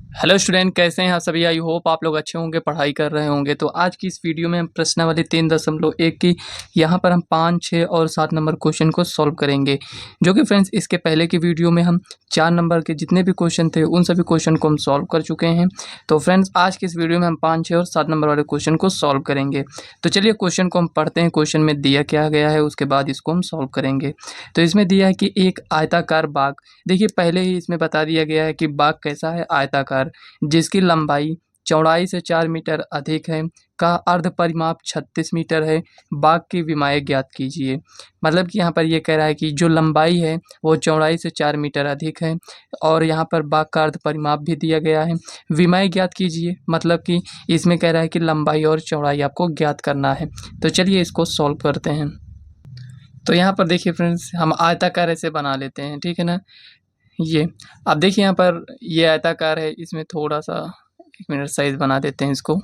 Hello student, कैसे हैं आप सभी। आई होप आप लोग अच्छे होंगे, पढ़ाई कर रहे होंगे। तो आज की इस वीडियो में हम प्रश्नावली 3.1 की यहाँ पर हम 5, 6 और 7 नंबर क्वेश्चन को सॉल्व करेंगे। जो कि फ्रेंड्स इसके पहले की वीडियो में हम 4 नंबर के जितने भी क्वेश्चन थे उन सभी क्वेश्चन को हम सॉल्व कर चुके हैं। तो फ्रेंड्स आज की इस वीडियो में हम 5, 6 और 7 नंबर वाले क्वेश्चन को सॉल्व करेंगे। तो चलिए क्वेश्चन को हम पढ़ते हैं। क्वेश्चन में दिया क्या गया है, उसके बाद इसको हम सॉल्व करेंगे। तो इसमें दिया है कि एक आयताकार बाग, देखिए पहले ही इसमें बता दिया गया है कि बाग कैसा है, आयताकार, जिसकी लंबाई चौड़ाई से 4 मीटर अधिक है, का अर्ध परिमाप 36 मीटर है। बाग की विमाएँ ज्ञात कीजिए। मतलब कि यहाँ पर ये कह रहा है कि जो लंबाई है वो चौड़ाई से 4 मीटर अधिक है और यहाँ पर बाग का अर्ध परिमाप भी दिया गया है। विमाएँ ज्ञात कीजिए, मतलब कि इसमें कह रहा है कि लंबाई और चौड़ाई आपको ज्ञात करना है। तो चलिए इसको सॉल्व करते हैं। तो यहाँ पर देखिए फ्रेंड्स, हम आयताकार ऐसे बना लेते हैं, ठीक है ना। ये अब देखिए यहाँ पर ये आयताकार है, इसमें थोड़ा-सा 1 मिनट साइज़ बना देते हैं इसको।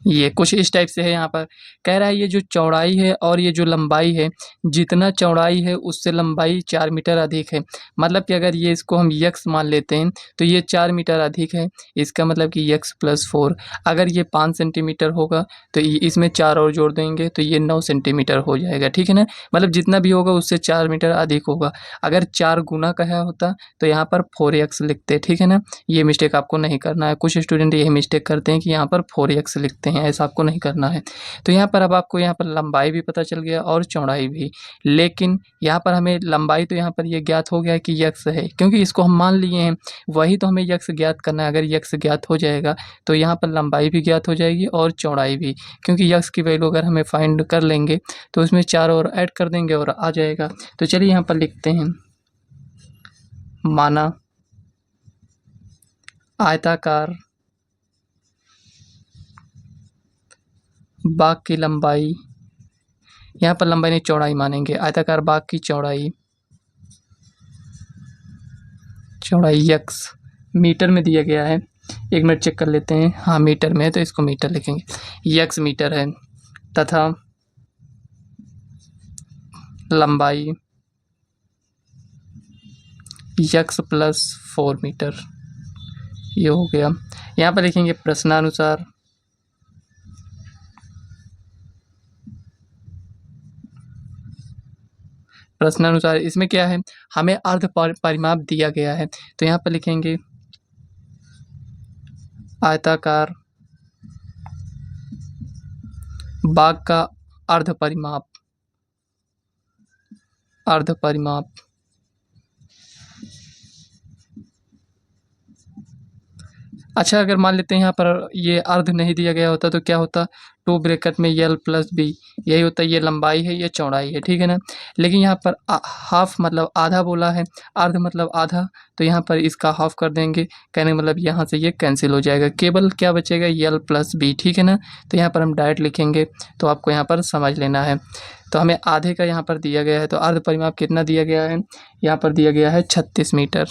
ये कुछ इस टाइप से है। यहाँ पर कह रहा है ये जो चौड़ाई है और ये जो लंबाई है, जितना चौड़ाई है उससे लंबाई 4 मीटर अधिक है। मतलब कि अगर ये इसको हम यक्स मान लेते हैं तो ये 4 मीटर अधिक है। इसका मतलब कि यक्स प्लस 4। अगर ये 5 सेंटीमीटर होगा तो ये इसमें 4 और जोड़ देंगे तो ये 9 सेंटीमीटर हो जाएगा, ठीक है ना। मतलब जितना भी होगा उससे 4 मीटर अधिक होगा। अगर 4 गुना का है होता तो यहाँ पर 4x लिखते, ठीक है ना। ये मिस्टेक आपको नहीं करना है। कुछ स्टूडेंट यही मिस्टेक करते हैं कि यहाँ पर 4x लिखते हैं, ऐसा आपको नहीं करना है। तो यहाँ पर अब आपको यहाँ पर लंबाई भी पता चल गया और चौड़ाई भी। लेकिन यहाँ पर हमें लंबाई तो यहाँ पर ये ज्ञात हो गया है कि यक्स है, क्योंकि इसको हम मान लिए हैं। वही तो हमें यक्स ज्ञात करना है। अगर यक्स ज्ञात हो जाएगा तो यहाँ पर लंबाई भी ज्ञात हो जाएगी और चौड़ाई भी, क्योंकि यक्स की वैल्यू अगर हमें फाइंड कर लेंगे तो उसमें 4 और ऐड कर देंगे और आ जाएगा। तो चलिए यहाँ पर लिखते हैं, माना आयताकार बाग की लंबाई, यहाँ पर लंबाई नहीं चौड़ाई मानेंगे। आयताकार बाग की चौड़ाई यक्स मीटर में दिया गया है। 1 मिनट चेक कर लेते हैं। हाँ मीटर में है तो इसको मीटर लिखेंगे। यक्स मीटर है तथा लंबाई यक्स प्लस 4 मीटर, ये हो गया। यहाँ पर लिखेंगे प्रश्नानुसार इसमें क्या है, हमें अर्ध परिमाप दिया गया है। तो यहाँ पर लिखेंगे आयताकार बाग का अर्ध परिमाप अच्छा, अगर मान लेते हैं यहाँ पर ये अर्ध नहीं दिया गया होता तो क्या होता, 2 ब्रैकेट में यल प्लस बी, यही होता है। ये लंबाई है, ये चौड़ाई है, ठीक है ना। लेकिन यहाँ पर हाफ मतलब आधा बोला है, अर्ध मतलब आधा, तो यहाँ पर इसका हाफ कर देंगे। कहने का मतलब यहाँ से ये कैंसिल हो जाएगा, केवल क्या बचेगा, यल प्लस बी, ठीक है ना। तो यहाँ पर हम डायरेक्ट लिखेंगे, तो आपको यहाँ पर समझ लेना है। तो हमें आधे का यहाँ पर दिया गया है, तो अर्ध परिमाप कितना दिया गया है, यहाँ पर दिया गया है 36 मीटर।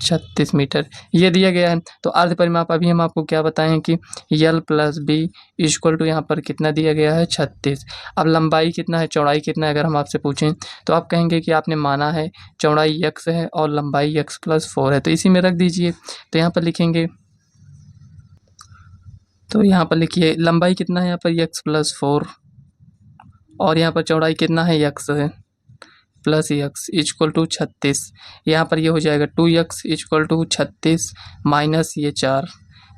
36 मीटर ये दिया गया है। तो अर्ध परिमाप अभी हम आपको क्या बताएं हैं कि यल प्लस बी इक्वल टू यहाँ पर कितना दिया गया है, 36। अब लंबाई कितना है, चौड़ाई कितना है, अगर हम आपसे पूछें तो आप कहेंगे कि आपने माना है चौड़ाई यक्स है और लंबाई यक्स प्लस 4 है, तो इसी में रख दीजिए। तो यहाँ पर लिखेंगे, तो यहाँ पर लिखिए लंबाई कितना है यहाँ पर यक्स प्लस 4 और यहाँ पर चौड़ाई कितना है, यक्स है प्लस यक्स इक्वल टू 36। यहाँ पर ये हो जाएगा 2x इक्वल टू 36 माइनस ये 4,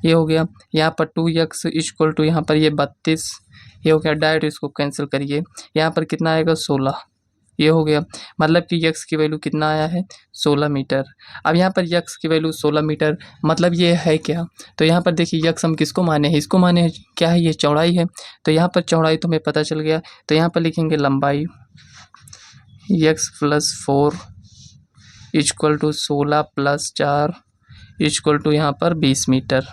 ये हो गया। यहाँ पर 2x इक्वल टू यहाँ पर ये 32, ये हो गया। डायरेक्ट इसको कैंसिल करिए, यहाँ पर कितना आएगा 16, ये हो गया। मतलब कि यक्स की वैल्यू कितना आया है, 16 मीटर। अब यहाँ पर यक्स की वैल्यू 16 मीटर, मतलब ये है क्या, तो यहाँ पर देखिए यक्स हम किसको माने हैं, इसको माने हैं। क्या है, ये चौड़ाई है। तो यहाँ पर चौड़ाई तो हमें पता चल गया। तो यहाँ पर लिखेंगे लंबाई x plus 4 equal to 16 plus 4 equal to यहाँ पर 20 मीटर।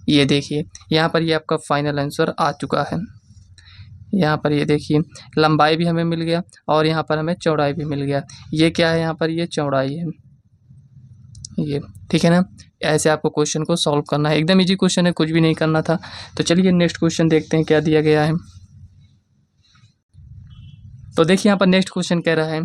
ये देखिए यहाँ पर ये आपका फाइनल आंसर आ चुका है। यहाँ पर ये देखिए लंबाई भी हमें मिल गया और यहाँ पर हमें चौड़ाई भी मिल गया। ये क्या है, यहाँ पर ये चौड़ाई है, ये ठीक है ना। ऐसे आपको क्वेश्चन को सॉल्व करना है। एकदम इजी क्वेश्चन है, कुछ भी नहीं करना था। तो चलिए नेक्स्ट क्वेश्चन देखते हैं क्या दिया गया है। तो देखिए यहाँ पर नेक्स्ट क्वेश्चन कह रहा है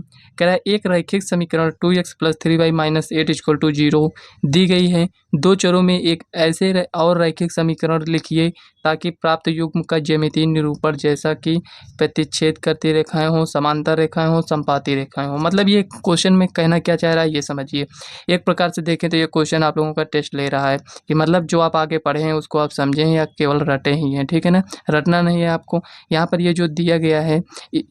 एक रैखिक समीकरण 2x + 3y - 8 = 0 दी गई है। दो चरों में एक ऐसे और रैखिक समीकरण लिखिए ताकि प्राप्त युग्म का ज्यामितीय निरूपण जैसा कि प्रतिच्छेद करती रेखाएं हों, समांतर रेखाएं हों, समपाती रेखाएं हों। मतलब ये क्वेश्चन में कहना क्या चाह रहा है ये समझिए। एक प्रकार से देखें तो ये क्वेश्चन आप लोगों का टेस्ट ले रहा है कि मतलब जो आप आगे पढ़े हैं उसको आप समझें या केवल रटे ही हैं, ठीक है ना। रटना नहीं है आपको। यहाँ पर ये जो दिया गया है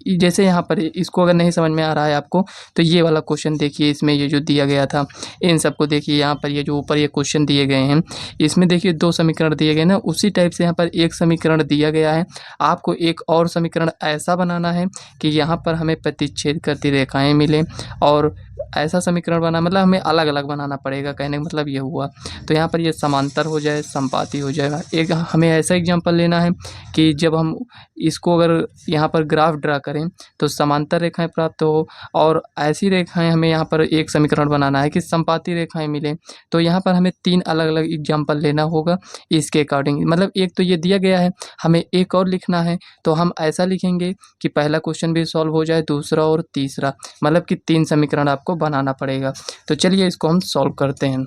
जैसे यहाँ पर इसको अगर नहीं समझ में आ रहा है आपको तो ये वाला क्वेश्चन देखिए, इसमें ये जो दिया गया था इन सबको देखिए। यहाँ पर ये जो ऊपर ये क्वेश्चन दिए गए हैं इसमें देखिए दो समीकरण दिए गए ना, उसी टाइप से यहाँ पर एक समीकरण दिया गया है। आपको एक और समीकरण ऐसा बनाना है कि यहाँ पर हमें प्रतिच्छेद करती रेखाएं मिलें और ऐसा समीकरण बना मतलब हमें अलग अलग बनाना पड़ेगा, कहने का मतलब ये हुआ। तो यहाँ पर ये समांतर हो जाए, समपाती हो जाएगा। एक हमें ऐसा एग्जांपल लेना है कि जब हम इसको अगर यहाँ पर ग्राफ ड्रा करें तो समांतर रेखाएं प्राप्त हो और ऐसी रेखाएं हमें यहाँ पर एक समीकरण बनाना है कि समपाती रेखाएं मिलें। तो यहाँ पर हमें तीन अलग अलग एग्जांपल लेना होगा इसके अकॉर्डिंग। मतलब एक तो ये दिया गया है, हमें एक और लिखना है तो हम ऐसा लिखेंगे कि पहला क्वेश्चन भी सॉल्व हो जाए, दूसरा और तीसरा, मतलब कि तीन समीकरण आपको बनाना पड़ेगा। तो चलिए इसको हम सॉल्व करते हैं।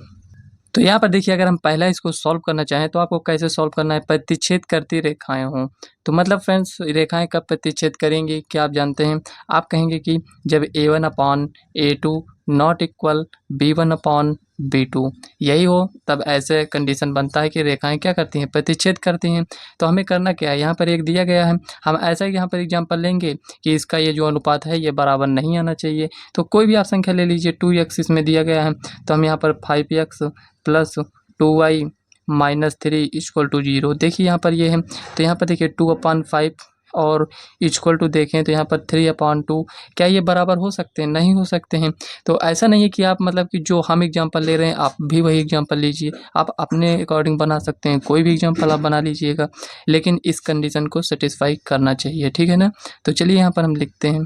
तो यहाँ पर देखिए अगर हम पहला इसको सॉल्व करना चाहें तो आपको कैसे सॉल्व करना है, प्रतिच्छेद करती रेखाएं हों। तो मतलब फ्रेंड्स रेखाएं कब प्रतिच्छेद करेंगी क्या आप जानते हैं? आप कहेंगे कि जब a1/a2 नॉट इक्वल b1/b2 यही हो तब ऐसे कंडीशन बनता है कि रेखाएं क्या करती हैं, प्रतिच्छेद करती हैं। तो हमें करना क्या है, यहाँ पर एक दिया गया है, हम ऐसा यहाँ पर एग्जाम्पल लेंगे कि इसका ये जो अनुपात है ये बराबर नहीं आना चाहिए। तो कोई भी आप संख्या ले लीजिए, 2x इसमें दिया गया है तो हम यहाँ पर 5x + 2y - 3 = 0। देखिए यहाँ पर ये है तो यहाँ पर देखिए 2/5 और इक्वल टू देखें तो यहाँ पर 3/2। क्या ये बराबर हो सकते हैं? नहीं हो सकते हैं। तो ऐसा नहीं है कि आप मतलब कि जो हम एग्जांपल ले रहे हैं आप भी वही एग्जांपल लीजिए, आप अपने अकॉर्डिंग बना सकते हैं, कोई भी एग्जांपल आप बना लीजिएगा, लेकिन इस कंडीशन को सेटिस्फाई करना चाहिए, ठीक है ना। तो चलिए यहाँ पर हम लिखते हैं।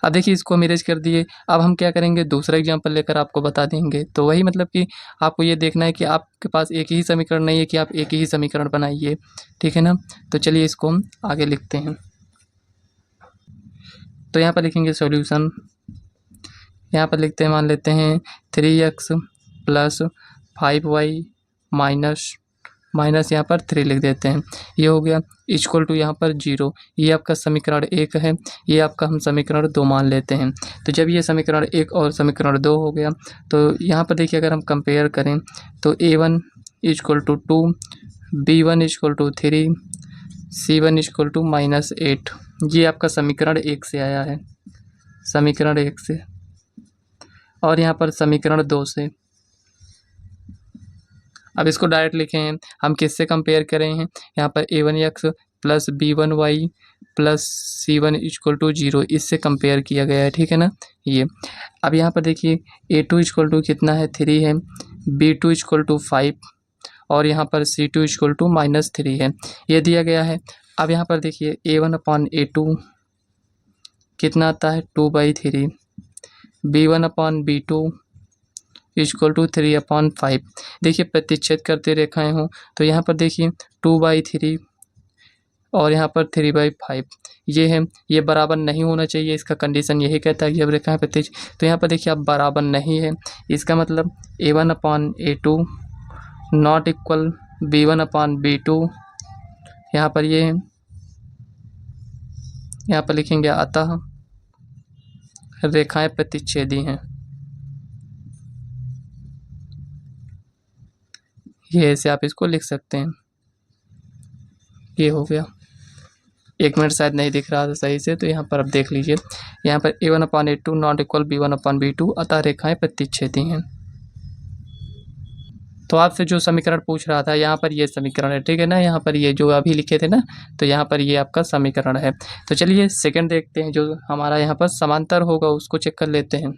अब देखिए इसको हम इरेज कर दिए। अब हम क्या करेंगे, दूसरा एग्जांपल लेकर आपको बता देंगे। तो वही मतलब कि आपको ये देखना है कि आपके पास एक ही समीकरण नहीं है कि आप एक ही समीकरण बनाइए, ठीक है ना। तो चलिए इसको हम आगे लिखते हैं। तो यहाँ पर लिखेंगे सॉल्यूशन। यहाँ पर लिखते हैं, मान लेते हैं 3x + 5y माइनस यहाँ पर 3 लिख देते हैं। ये हो गया इक्वल टू यहाँ पर 0। ये आपका समीकरण 1 है, ये आपका हम समीकरण 2 मान लेते हैं। तो जब ये समीकरण 1 और समीकरण 2 हो गया तो यहाँ पर देखिए अगर हम कंपेयर करें तो a1 = 2, b1 = 3, c1 = -8। ये आपका समीकरण 1 से आया है, समीकरण 1 से। और यहाँ पर समीकरण 2 से। अब इसको डायरेक्ट लिखे हैं, हम किससे कंपेयर कर रहे हैं, यहाँ पर a1x + b1y + c1 = 0 इससे कंपेयर किया गया है, ठीक है ना ये। अब यहाँ पर देखिए a2 = कितना है, 3 है, b2 = 5 और यहाँ पर c2 = -3 है, ये दिया गया है। अब यहाँ पर देखिए a1/a2 कितना आता है, 2/3, b1/b2 = 3/5। देखिए प्रतिच्छेद करते रेखाएं हों तो यहाँ पर देखिए 2/3 और यहाँ पर 3/5 ये है, ये बराबर नहीं होना चाहिए। इसका कंडीशन यही कहता है कि जब रेखाएं तो यहाँ पर देखिए अब बराबर नहीं है, इसका मतलब a1/a2 नॉट इक्वल b1/b2। यहाँ पर ये है, यहाँ पर लिखेंगे अतः रेखाएं प्रतिच्छेदी हैं। ये ऐसे आप इसको लिख सकते हैं। ये हो गया, 1 मिनट शायद नहीं दिख रहा था सही से, तो यहाँ पर अब देख लीजिए। यहाँ पर a1/a2 नॉट इक्वल b1/b2 अतः रेखाएं प्रतिच्छेदी हैं। तो आपसे जो समीकरण पूछ रहा था यहाँ पर ये समीकरण है, ठीक है ना। यहाँ पर ये जो अभी लिखे थे ना तो यहाँ पर ये आपका समीकरण है। तो चलिए सेकंड देखते हैं, जो हमारा यहाँ पर समांतर होगा उसको चेक कर लेते हैं।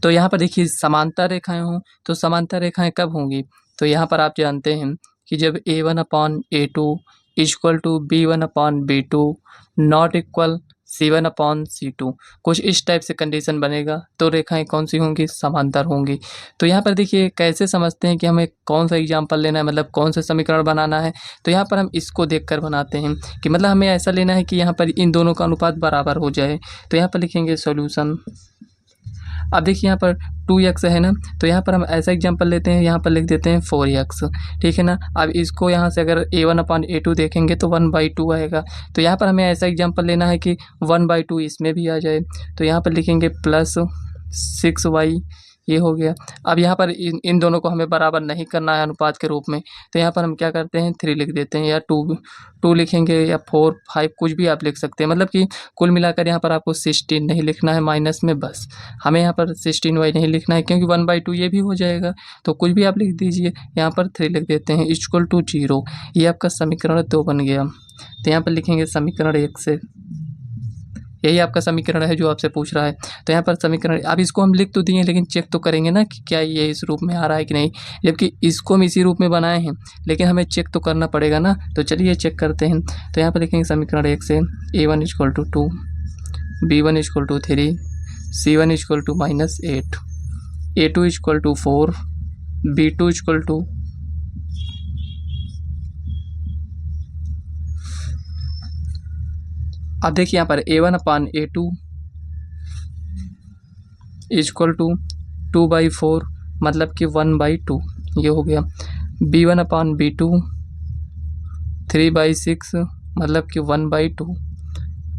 तो यहाँ पर देखिए समांतर रेखाएं हों तो समांतर रेखाएं कब होंगी, तो यहाँ पर आप जानते हैं कि जब a1/a2 = b1/b2 not equal C1/C2 कुछ इस टाइप से कंडीशन बनेगा तो रेखाएं कौन सी होंगी, समांतर होंगी। तो यहाँ पर देखिए कैसे समझते हैं कि हमें कौन सा एग्जाम्पल लेना है, मतलब कौन सा समीकरण बनाना है। तो यहाँ पर हम इसको देखकर बनाते हैं कि मतलब हमें ऐसा लेना है कि यहाँ पर इन दोनों का अनुपात बराबर हो जाए। तो यहाँ पर लिखेंगे सॉल्यूशन। अब देखिए यहाँ पर 2x है ना, तो यहाँ पर हम ऐसा एग्जांपल लेते हैं, यहाँ पर लिख देते हैं 4x, ठीक है ना। अब इसको यहाँ से अगर a1/a2 देखेंगे तो 1/2 आएगा। तो यहाँ पर हमें ऐसा एग्जांपल लेना है कि 1/2 इसमें भी आ जाए। तो यहाँ पर लिखेंगे +6y, ये हो गया। अब यहाँ पर इन दोनों को हमें बराबर नहीं करना है अनुपात के रूप में, तो यहाँ पर हम क्या करते हैं 3 लिख देते हैं, या 2 लिखेंगे, या 4 5 कुछ भी आप लिख सकते हैं। मतलब कि कुल मिलाकर यहाँ पर आपको 16 नहीं लिखना है माइनस में, बस हमें यहाँ पर 16y नहीं लिखना है क्योंकि 1/2 ये भी हो जाएगा। तो कुछ भी आप लिख दीजिए, यहाँ पर 3 लिख देते हैं =0। ये आपका समीकरण 2 बन गया। तो यहाँ पर लिखेंगे समीकरण 1 से, यही आपका समीकरण है जो आपसे पूछ रहा है। तो यहाँ पर समीकरण, अब इसको हम लिख तो दिए लेकिन चेक तो करेंगे ना कि क्या ये इस रूप में आ रहा है कि नहीं, जबकि इसको हम इसी रूप में बनाए हैं, लेकिन हमें चेक तो करना पड़ेगा ना। तो चलिए चेक करते हैं। तो यहाँ पर लिखेंगे समीकरण 1 से a1 = 2, b1 = 3, c1 = -8, a2 = 4, b2 = अब देखिए यहाँ पर a1/a2 = 2/4, मतलब कि 1/2, ये हो गया। b1/b2 3/6, मतलब कि 1/2।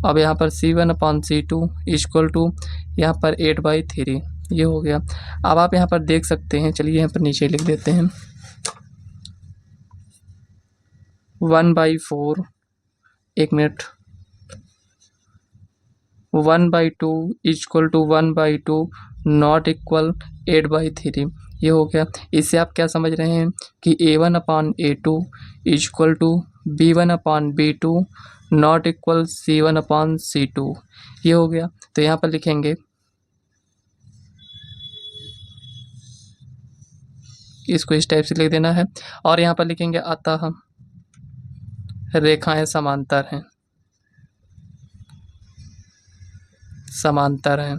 अब यहाँ पर c1/c2 = यहाँ पर 8/3, ये हो गया। अब आप यहाँ पर देख सकते हैं, चलिए यहाँ पर नीचे लिख देते हैं 1/4, एक मिनट, 1/2 = 1/2 नॉट इक्वल 8/3, ये हो गया। इससे आप क्या समझ रहे हैं कि a1/a2 = b1/b2 not equal c1/c2, ये हो गया। तो यहाँ पर लिखेंगे, इसको इस टाइप से लिख देना है, और यहाँ पर लिखेंगे अतः रेखाएं समांतर हैं, समांतर हैं,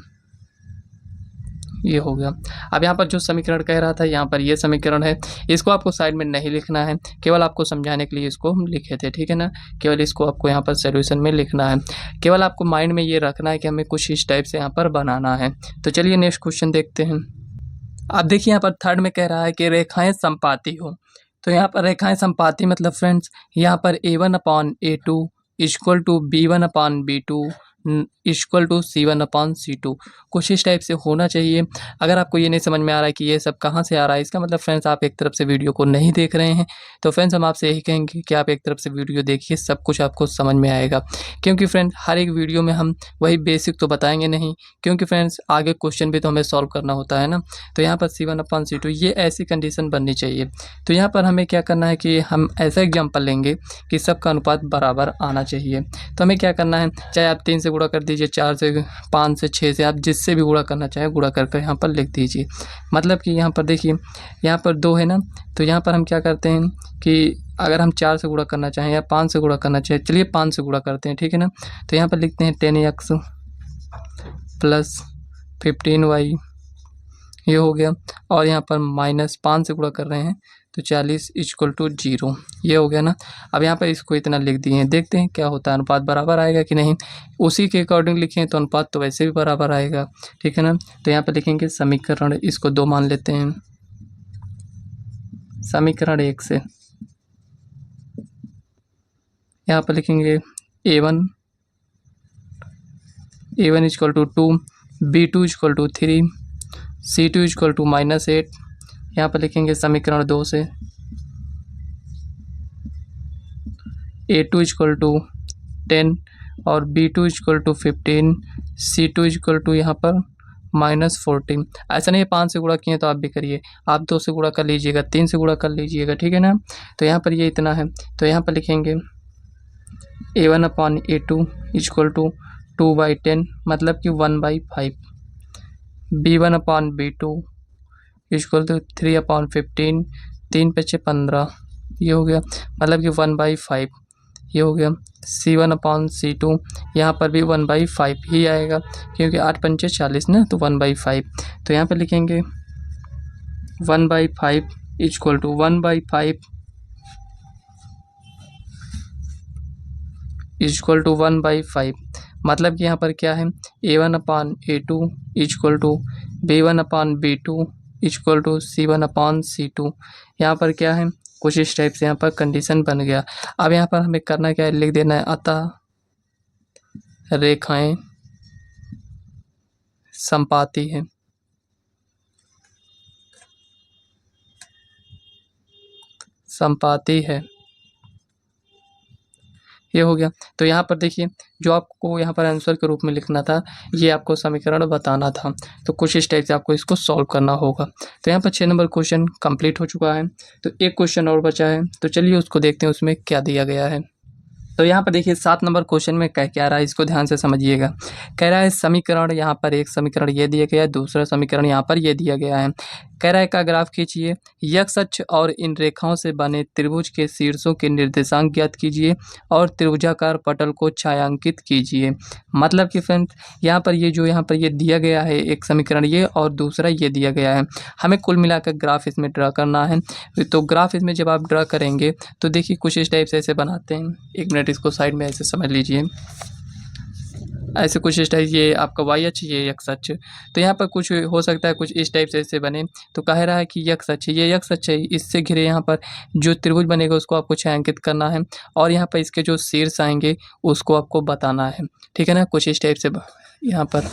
ये हो गया। अब यहाँ पर जो समीकरण कह रहा था, यहाँ पर ये समीकरण है, इसको आपको साइड में नहीं लिखना है, केवल आपको समझाने के लिए इसको हम लिखे थे, ठीक है ना। केवल इसको आपको यहाँ पर सॉल्यूशन में लिखना है, केवल आपको माइंड में ये रखना है कि हमें कुछ इस टाइप से यहाँ पर बनाना है। तो चलिए नेक्स्ट क्वेश्चन देखते हैं। अब देखिए यहाँ पर थर्ड में कह रहा है कि रेखाएं समपाती हो। तो यहाँ पर रेखाएं समपाती मतलब फ्रेंड्स, यहाँ पर a1/a2 = b1/b2 = c1/c2, कुछ इस टाइप से होना चाहिए। अगर आपको ये नहीं समझ में आ रहा है कि ये सब कहाँ से आ रहा है, इसका मतलब फ्रेंड्स आप एक तरफ से वीडियो को नहीं देख रहे हैं। तो फ्रेंड्स हम आपसे यही कहेंगे कि आप एक तरफ से वीडियो देखिए, सब कुछ आपको समझ में आएगा। क्योंकि फ्रेंड्स हर एक वीडियो में हम वही बेसिक तो बताएंगे नहीं, क्योंकि फ्रेंड्स आगे क्वेश्चन भी तो हमें सॉल्व करना होता है ना। तो यहाँ पर c1/c2 ये ऐसी कंडीशन बननी चाहिए। तो यहाँ पर हमें क्या करना है कि हम ऐसा एग्जाम्पल लेंगे कि सबका अनुपात बराबर आना चाहिए। तो हमें क्या करना है, चाहे आप 3 से गुणा कर दीजिए, 4 से, 5 से, 6 से, आप जिससे भी गुणा करना चाहें गुणा कर यहाँ पर लिख दीजिए। मतलब कि यहाँ पर देखिए, यहाँ पर 2 है ना, तो यहाँ पर हम क्या करते हैं कि अगर हम 4 से गुणा करना चाहें या 5 से गुणा करना चाहें, चलिए 5 से गुणा करते हैं, ठीक है ना। तो यहाँ पर लिखते हैं 10x + 15y, ये हो गया। और यहाँ पर -5 से गुणा कर रहे हैं तो 40 = 0, ये हो गया ना। अब यहाँ पर इसको इतना लिख दिए हैं, देखते हैं क्या होता है, अनुपात बराबर आएगा कि नहीं। उसी के अकॉर्डिंग लिखें तो अनुपात तो वैसे भी बराबर आएगा, ठीक है ना। तो यहाँ पर लिखेंगे समीकरण, इसको 2 मान लेते हैं, समीकरण 1 से यहाँ पर लिखेंगे a1 = 2, b2 = 3, c2 = -8। यहाँ पर लिखेंगे समीकरण 2 से a2 = 10 और b2 = 15, c2 = यहाँ पर -14। ऐसा नहीं है 5 से गुणा किए तो आप भी करिए, आप 2 से गुणा कर लीजिएगा, 3 से गुणा कर लीजिएगा, ठीक है ना। तो यहाँ पर ये इतना है, तो यहाँ पर लिखेंगे a1/a2 = 2/10, मतलब कि 1/5, b1/b2 = 3/15, 3 × 5 = 15, ये हो गया। मतलब कि 1/5, ये हो गया C1/C2, यहाँ पर भी 1/5 ही आएगा क्योंकि 8×5 40 ना, तो 1/5। तो यहाँ पर लिखेंगे 1/5 इक्वल टू 1/5 इक्वल टू 1/5, मतलब कि यहाँ पर क्या है A1/A2 equal to B1/B2 equal to C1/C2। यहाँ पर क्या है, कुछ इस टाइप से यहाँ पर कंडीशन बन गया। अब यहाँ पर हमें करना क्या है, लिख देना है अतः रेखाएं संपाती हैं। संपाती है, ये हो गया। तो यहाँ पर देखिए, जो आपको यहाँ पर आंसर के रूप में लिखना था, ये आपको समीकरण बताना था। तो कुछ इस टाइप से आपको इसको सॉल्व करना होगा। तो यहाँ पर 6 नंबर क्वेश्चन कंप्लीट हो चुका है। तो एक क्वेश्चन और बचा है, तो चलिए उसको देखते हैं उसमें क्या दिया गया है। तो यहाँ पर देखिए 7 नंबर क्वेश्चन में क्या रहा है, इसको ध्यान से समझिएगा। कह रहा है समीकरण, यहाँ पर एक समीकरण ये दिया गया है, दूसरा समीकरण यहाँ पर ये दिया गया है। कह रहा है का ग्राफ खींचिए, x अक्ष और इन रेखाओं से बने त्रिभुज के शीर्षों के निर्देशांक ज्ञात कीजिए और त्रिभुजाकार पटल को छायांकित कीजिए। मतलब कि फ्रेंड यहाँ पर ये दिया गया है एक समीकरण ये, और दूसरा ये दिया गया है। हमें कुल मिलाकर ग्राफ इसमें ड्रा करना है। तो ग्राफ इसमें जब आप ड्रा करेंगे तो देखिए कुछ इस टाइप से ऐसे बनाते हैं। एक मिनट इसको साइड में ऐसे समझ लीजिए, ऐसे कुछ इस टाइप, ये आपका वाई अक्ष, ये एक्स अक्ष। तो यहाँ पर कुछ हो सकता है कुछ इस टाइप से ऐसे बने। तो कह रहा है कि एक्स अक्ष, ये एक्स अक्ष है, इससे घिरे यहाँ पर जो त्रिभुज बनेगा उसको आपको छायांकित करना है, और यहाँ पर इसके जो शीर्ष आएंगे उसको आपको बताना है। ठीक है ना, कुछ इस टाइप से यहाँ पर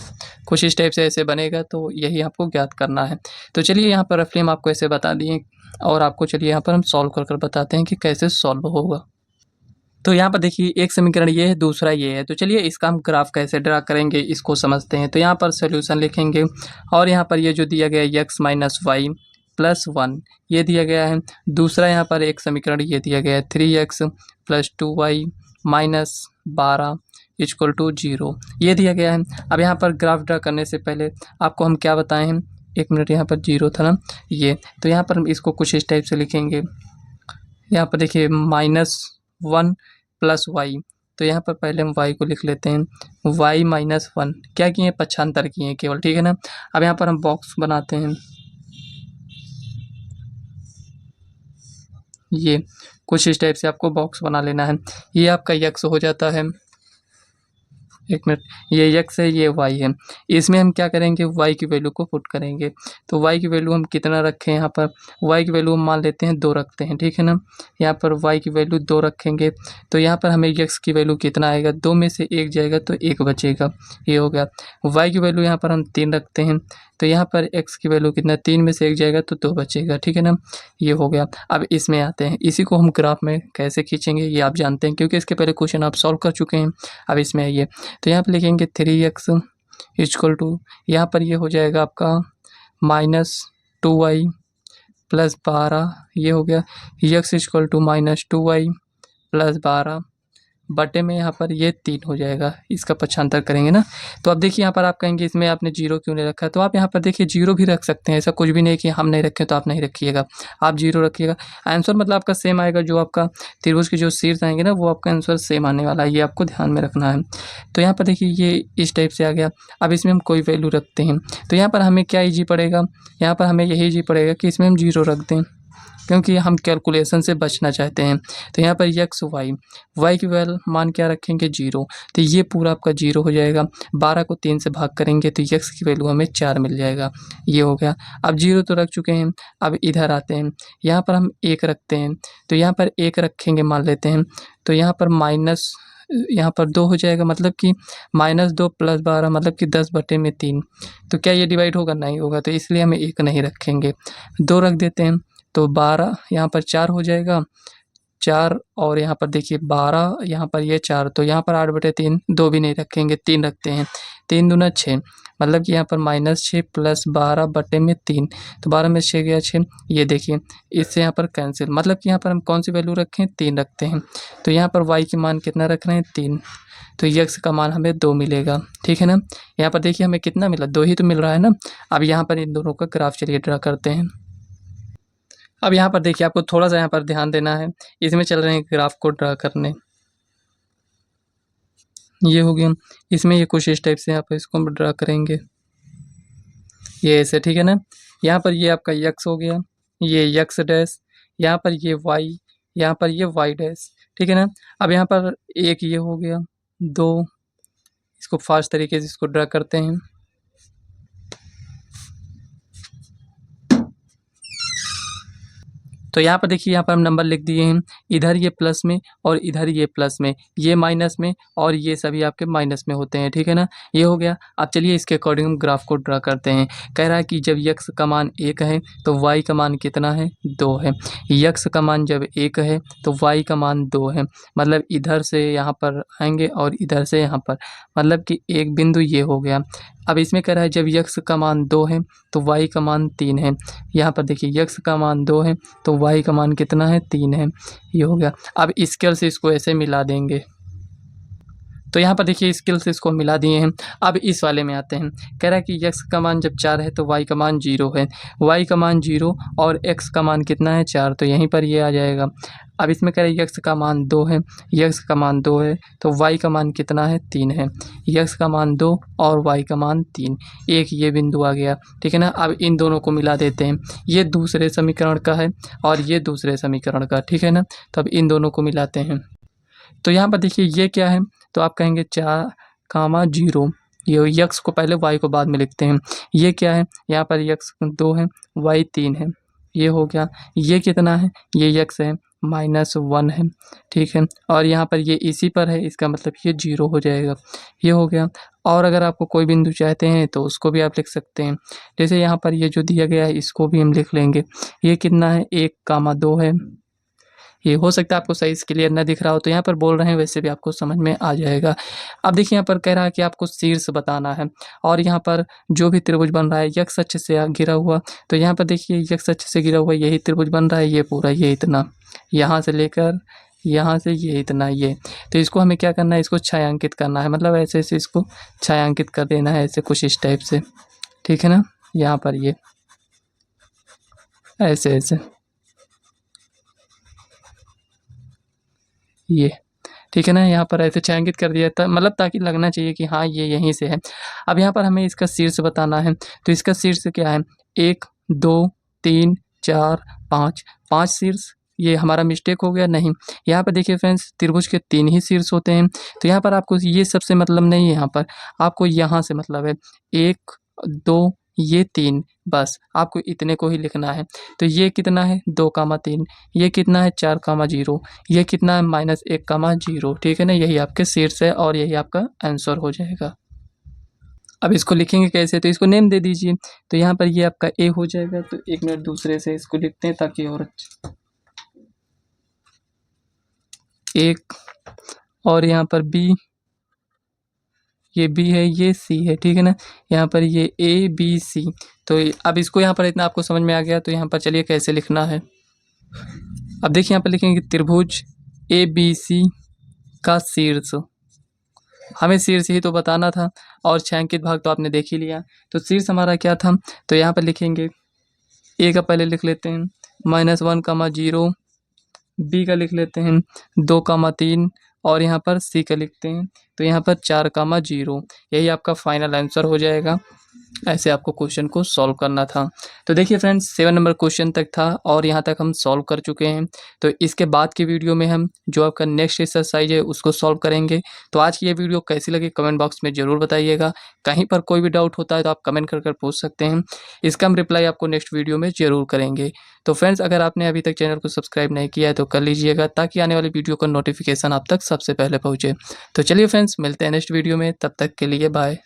कुछ इस टाइप से ऐसे बनेगा, तो यही आपको ज्ञात करना है। तो चलिए यहाँ पर रफली हम आपको ऐसे बता दिए, और आपको चलिए यहाँ पर हम सॉल्व कर बताते हैं कि कैसे सॉल्व होगा। तो यहाँ पर देखिए एक समीकरण ये है, दूसरा ये है। तो चलिए इसका हम ग्राफ कैसे ड्रा करेंगे इसको समझते हैं। तो यहाँ पर सोल्यूशन लिखेंगे, और यहाँ पर ये जो दिया गया है x माइनस वाई प्लस 1 ये दिया गया है। दूसरा यहाँ पर एक समीकरण ये दिया गया है 3x plus 2y minus 12 equal to 0 ये दिया गया है। अब यहाँ पर ग्राफ ड्रा करने से पहले आपको हम क्या बताएं हैं, एक मिनट, यहाँ पर 0 था ना ये, तो यहाँ पर हम इसको कुछ इस टाइप से लिखेंगे। यहाँ पर देखिए -1 प्लस वाई, तो यहाँ पर पहले हम y को लिख लेते हैं, y माइनस 1 क्या किए, पक्षांतर किए केवल। ठीक है ना। अब यहाँ पर हम बॉक्स बनाते हैं, ये कुछ इस टाइप से आपको बॉक्स बना लेना है। ये आपका x हो जाता है, एक मिनट, ये x है, ये y है। इसमें हम क्या करेंगे, y की वैल्यू को पुट करेंगे। तो y की वैल्यू हम कितना रखें, यहाँ पर y की वैल्यू हम मान लेते हैं 2 रखते हैं। ठीक है ना, यहाँ पर y की वैल्यू 2 रखेंगे, तो यहाँ पर हमें x की वैल्यू कितना आएगा, 2 में से 1 जाएगा तो 1 बचेगा, ये हो गया। y की वैल्यू यहाँ पर हम 3 रखते हैं, तो यहाँ पर x की वैल्यू कितना, 3 में से 1 जाएगा तो 2 बचेगा। ठीक है ना, ये हो गया। अब इसमें आते हैं, इसी को हम ग्राफ में कैसे खींचेंगे ये आप जानते हैं, क्योंकि इसके पहले क्वेश्चन आप सॉल्व कर चुके हैं। अब इसमें आइए, तो यहाँ पर लिखेंगे 3x इक्वल टू, यहाँ पर ये हो जाएगा आपका -2y प्लस 12, ये हो गया। x equal to -2y plus 12 बटे में यहाँ पर ये 3 हो जाएगा, इसका पक्षांतर करेंगे ना। तो अब देखिए यहाँ पर आप कहेंगे इसमें आपने 0 क्यों नहीं रखा, तो आप यहाँ पर देखिए 0 भी रख सकते हैं, ऐसा कुछ भी नहीं कि हम नहीं रखें तो आप नहीं रखिएगा, आप 0 रखिएगा। आंसर मतलब आपका सेम आएगा, जो आपका त्रिभुज के जो शीर्ष आएंगे ना वो आपका आंसर सेम आने वाला है, ये आपको ध्यान में रखना है। तो यहाँ पर देखिए ये इस टाइप से आ गया। अब इसमें हम कोई वैल्यू रखते हैं, तो यहाँ पर हमें क्या ईजी पड़ेगा, यहाँ पर हमें यही ईजी पड़ेगा कि इसमें हम 0 रख दें, क्योंकि हम कैलकुलेशन से बचना चाहते हैं। तो यहाँ पर x y की वैल्यू मान क्या रखेंगे, 0, तो ये पूरा आपका 0 हो जाएगा। 12 को 3 से भाग करेंगे तो x की वैल्यू हमें 4 मिल जाएगा, ये हो गया। अब 0 तो रख चुके हैं, अब इधर आते हैं, यहाँ पर हम 1 रखते हैं, तो यहाँ पर 1 रखेंगे मान लेते हैं, तो यहाँ पर माइनस, यहाँ पर 2 हो जाएगा, मतलब कि -2 प्लस 12 मतलब कि 10/3। तो क्या ये डिवाइड होगा, नहीं होगा, तो इसलिए हमें 1 नहीं रखेंगे, 2 रख देते हैं। तो 12 यहाँ पर 4 हो जाएगा, 4 और यहाँ पर देखिए 12, यहाँ पर ये 4, तो यहाँ पर 8/3, 2 भी नहीं रखेंगे, 3 रखते हैं, 3 दूना 6, मतलब कि यहाँ पर -6 प्लस 12/3, तो 12 में 6 गया 6, ये देखिए इससे यहाँ पर कैंसिल, मतलब कि यहाँ पर हम कौन सी वैल्यू रखें, 3 रखते हैं। तो यहाँ पर y की मान कितना रख रहे हैं, 3, तो x का मान हमें 2 मिलेगा। ठीक है ना, यहाँ पर देखिए हमें कितना मिला, 2 ही तो मिल रहा है ना। अब यहाँ पर इन दोनों का ग्राफ चलिए ड्रा करते हैं। अब यहाँ पर देखिए आपको थोड़ा सा यहाँ पर ध्यान देना है, इसमें चल रहे हैं ग्राफ को ड्रा करने। ये हो गया। इसमें ये कुछ इस टाइप से यहाँ पर इसको हम ड्रा करेंगे, ये ऐसे, ठीक है ना। यहाँ पर ये आपका यक्स हो गया, ये यक्स डैश, यहाँ पर ये वाई, यहाँ पर ये वाई डैश, ठीक है ना। अब यहाँ पर एक ये हो गया, दो, इसको फास्ट तरीके से इसको ड्रा करते हैं। तो यहाँ पर देखिए, यहाँ पर हम नंबर लिख दिए हैं, इधर ये प्लस में और इधर ये प्लस में, ये माइनस में और ये सभी आपके माइनस में होते हैं, ठीक है ना। ये हो गया। अब चलिए इसके अकॉर्डिंग हम ग्राफ को ड्रा करते हैं। कह रहा है कि जब यक्स का मान 1 है तो वाई का मान कितना है, 2 है। यक्स का मान जब 1 है तो वाई का मान 2 है, मतलब इधर से यहाँ पर आएंगे और इधर से यहाँ पर, मतलब कि एक बिंदु ये हो गया। अब इसमें कह रहा है जब यक्स का मान 2 है तो वाई का मान 3 है। यहाँ पर देखिए यक्स का मान 2 है तो वाई का मान कितना है, 3 है। ये हो गया। अब स्केल से इसको ऐसे मिला देंगे। तो यहाँ पर देखिए स्केल से इसको मिला दिए हैं। अब इस वाले में आते हैं। कह रहा है कि यक्स का मान जब 4 है तो वाई का मान 0 है। वाई का मान 0 और एक्स का मान कितना है, 4, तो यहीं पर ये आ जाएगा। अब इसमें कह रहा है यक्स का मान 2 है, यक्स का मान 2 है तो वाई का मान कितना है, 3 है। यक्स का मान 2 और वाई का मान 3, एक ये बिंदु आ गया, ठीक है ना। अब इन दोनों को मिला देते हैं। ये दूसरे समीकरण का है और ये दूसरे समीकरण का, ठीक है ना। तो अब इन दोनों को मिलाते हैं। तो यहाँ पर देखिए ये क्या है, तो आप कहेंगे 4, 0। ये यक्स को पहले, वाई को बाद में लिखते हैं। ये क्या है, यहाँ पर यक्स 2 है, वाई 3 है। ये हो गया। ये कितना है, ये यक्स है, -1 है, ठीक है। और यहाँ पर ये इसी पर है, इसका मतलब ये 0 हो जाएगा। ये हो गया। और अगर आपको कोई बिंदु चाहते हैं तो उसको भी आप लिख सकते हैं। जैसे यहाँ पर ये जो दिया गया है इसको भी हम लिख लेंगे। ये कितना है, 1, 2 है। ये हो सकता है आपको सही से क्लियर ना दिख रहा हो, तो यहाँ पर बोल रहे हैं, वैसे भी आपको समझ में आ जाएगा। अब देखिए यहाँ पर कह रहा है कि आपको शीर्ष बताना है और यहाँ पर जो भी त्रिभुज बन रहा है यक्स अक्ष से घिरा हुआ, तो यहाँ पर देखिए यक्स अक्ष से घिरा हुआ यही त्रिभुज बन रहा है, ये पूरा, ये इतना, यहाँ से लेकर यहाँ से ये इतना, ये। तो इसको हमें क्या करना है, इसको छायांकित करना है, मतलब ऐसे ऐसे इसको छायांकित कर देना है, ऐसे कुछ इस टाइप से, ठीक है ना। यहाँ पर ये ऐसे ऐसे, ये, ठीक है ना। यहाँ पर ऐसे छायांकित कर दिया था, मतलब ताकि लगना चाहिए कि हाँ ये यहीं से है। अब यहाँ पर हमें इसका शीर्ष बताना है, तो इसका शीर्ष क्या है, 1, 2, 3, 4, 5, 5 शीर्ष। ये हमारा मिस्टेक हो गया, नहीं। यहाँ पर देखिए फ्रेंड्स, त्रिभुज के 3 ही शीर्ष होते हैं, तो यहाँ पर आपको ये सबसे मतलब नहीं है, यहाँ पर आपको यहाँ से मतलब है 1, 2, ये 3, बस आपको इतने को ही लिखना है। तो ये कितना है, 2, 3, ये कितना है, 4, 0, ये कितना है, -1, 0, ठीक है ना। यही आपके शीर्ष है और यही आपका आंसर हो जाएगा। अब इसको लिखेंगे कैसे, तो इसको नेम दे दीजिए। तो यहाँ पर ये आपका ए हो जाएगा, तो एक मिनट दूसरे से इसको लिखते हैं ताकि और अच्छा, एक, और यहाँ पर बी, ये बी है, ये सी है, ठीक है ना। यहाँ पर ये ए बी सी। तो अब इसको यहाँ पर इतना आपको समझ में आ गया, तो यहाँ पर चलिए कैसे लिखना है। अब देखिए यहाँ पर लिखेंगे त्रिभुज ए बी सी का शीर्ष, हमें शीर्ष ही तो बताना था और छायांकित भाग तो आपने देख ही लिया। तो शीर्ष हमारा क्या था, तो यहाँ पर लिखेंगे ए का पहले लिख लेते हैं -1, 0, बी का लिख लेते हैं 2, 3 और यहाँ पर सी का लिखते हैं, तो यहाँ पर 4, 0। यही आपका फाइनल आंसर हो जाएगा। ऐसे आपको क्वेश्चन को सॉल्व करना था। तो देखिए फ्रेंड्स, 7 नंबर क्वेश्चन तक था और यहाँ तक हम सॉल्व कर चुके हैं। तो इसके बाद की वीडियो में हम जो आपका नेक्स्ट एक्सरसाइज है उसको सॉल्व करेंगे। तो आज की ये वीडियो कैसी लगी कमेंट बॉक्स में ज़रूर बताइएगा। कहीं पर कोई भी डाउट होता है तो आप कमेंट कर पूछ सकते हैं, इसका हम रिप्लाई आपको नेक्स्ट वीडियो में ज़रूर करेंगे। तो फ्रेंड्स, अगर आपने अभी तक चैनल को सब्सक्राइब नहीं किया है तो कर लीजिएगा, ताकि आने वाली वीडियो का नोटिफिकेशन आप तक सबसे पहले पहुँचे। तो चलिए फ्रेंड्स, मिलते हैं नेक्स्ट वीडियो में, तब तक के लिए बाय।